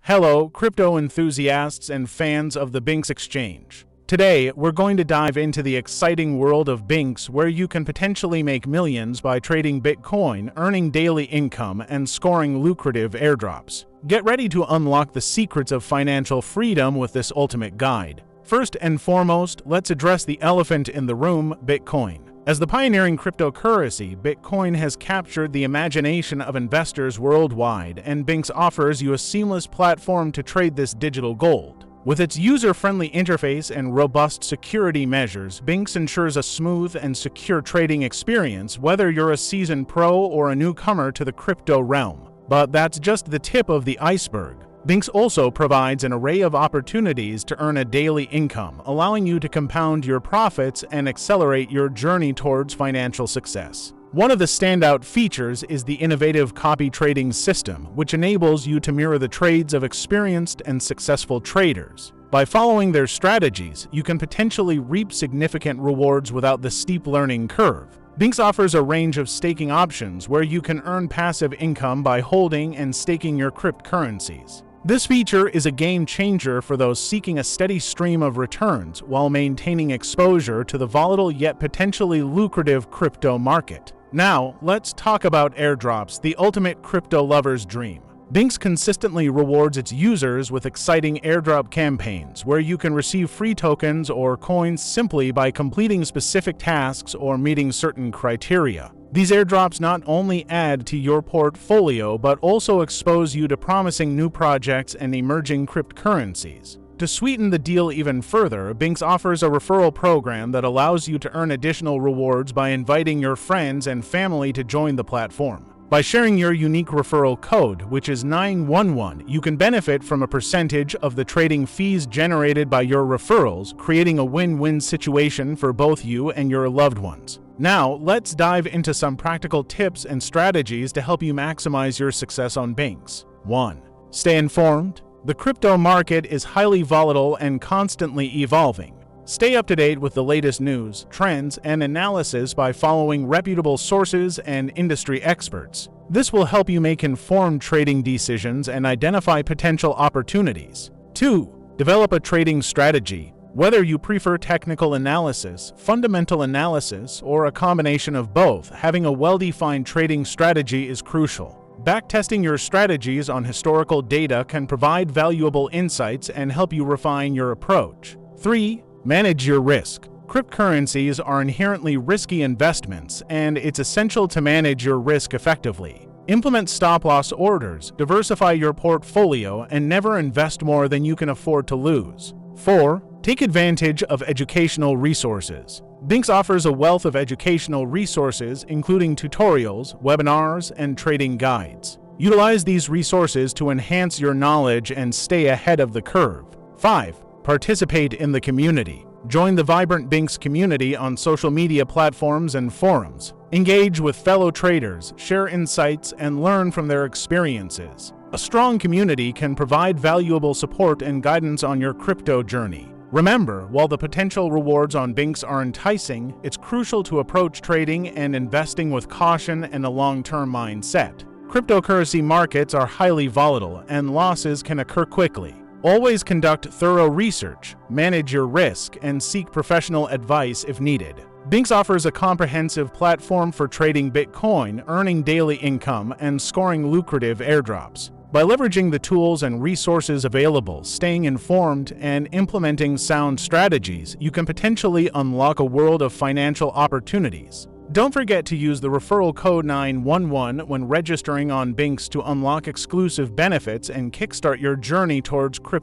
Hello, crypto enthusiasts and fans of the Bingx exchange. Today, we're going to dive into the exciting world of Bingx, where you can potentially make millions by trading Bitcoin, earning daily income, and scoring lucrative airdrops. Get ready to unlock the secrets of financial freedom with this ultimate guide. First and foremost, let's address the elephant in the room, Bitcoin. As the pioneering cryptocurrency, Bitcoin has captured the imagination of investors worldwide, and Bingx offers you a seamless platform to trade this digital gold. With its user-friendly interface and robust security measures, Bingx ensures a smooth and secure trading experience, whether you're a seasoned pro or a newcomer to the crypto realm. But that's just the tip of the iceberg. Bingx also provides an array of opportunities to earn a daily income, allowing you to compound your profits and accelerate your journey towards financial success. One of the standout features is the innovative copy trading system, which enables you to mirror the trades of experienced and successful traders. By following their strategies, you can potentially reap significant rewards without the steep learning curve. Bingx offers a range of staking options where you can earn passive income by holding and staking your cryptocurrencies. This feature is a game changer for those seeking a steady stream of returns while maintaining exposure to the volatile yet potentially lucrative crypto market. Now, let's talk about airdrops, the ultimate crypto lover's dream. Bingx consistently rewards its users with exciting airdrop campaigns where you can receive free tokens or coins simply by completing specific tasks or meeting certain criteria. These airdrops not only add to your portfolio but also expose you to promising new projects and emerging cryptocurrencies. To sweeten the deal even further, Bingx offers a referral program that allows you to earn additional rewards by inviting your friends and family to join the platform. By sharing your unique referral code, which is 911, you can benefit from a percentage of the trading fees generated by your referrals, creating a win-win situation for both you and your loved ones. Now, let's dive into some practical tips and strategies to help you maximize your success on Bingx. 1. Stay informed. The crypto market is highly volatile and constantly evolving. Stay up to date with the latest news, trends, and analysis by following reputable sources and industry experts. This will help you make informed trading decisions and identify potential opportunities. 2. Develop a trading strategy. Whether you prefer technical analysis, fundamental analysis, or a combination of both, having a well-defined trading strategy is crucial. Backtesting your strategies on historical data can provide valuable insights and help you refine your approach. 3. Manage your risk. Cryptocurrencies are inherently risky investments, and it's essential to manage your risk effectively. Implement stop-loss orders, diversify your portfolio, and never invest more than you can afford to lose. 4. Take advantage of educational resources. Bingx offers a wealth of educational resources, including tutorials, webinars, and trading guides. Utilize these resources to enhance your knowledge and stay ahead of the curve. 5. Participate in the community. Join the vibrant Bingx community on social media platforms and forums. Engage with fellow traders, share insights, and learn from their experiences. A strong community can provide valuable support and guidance on your crypto journey. Remember, while the potential rewards on Bingx are enticing, it's crucial to approach trading and investing with caution and a long-term mindset. Cryptocurrency markets are highly volatile, and losses can occur quickly. Always conduct thorough research, manage your risk, and seek professional advice if needed. Bingx offers a comprehensive platform for trading Bitcoin, earning daily income, and scoring lucrative airdrops. By leveraging the tools and resources available, staying informed, and implementing sound strategies, you can potentially unlock a world of financial opportunities. Don't forget to use the referral code 911 when registering on Bingx to unlock exclusive benefits and kickstart your journey towards crypto.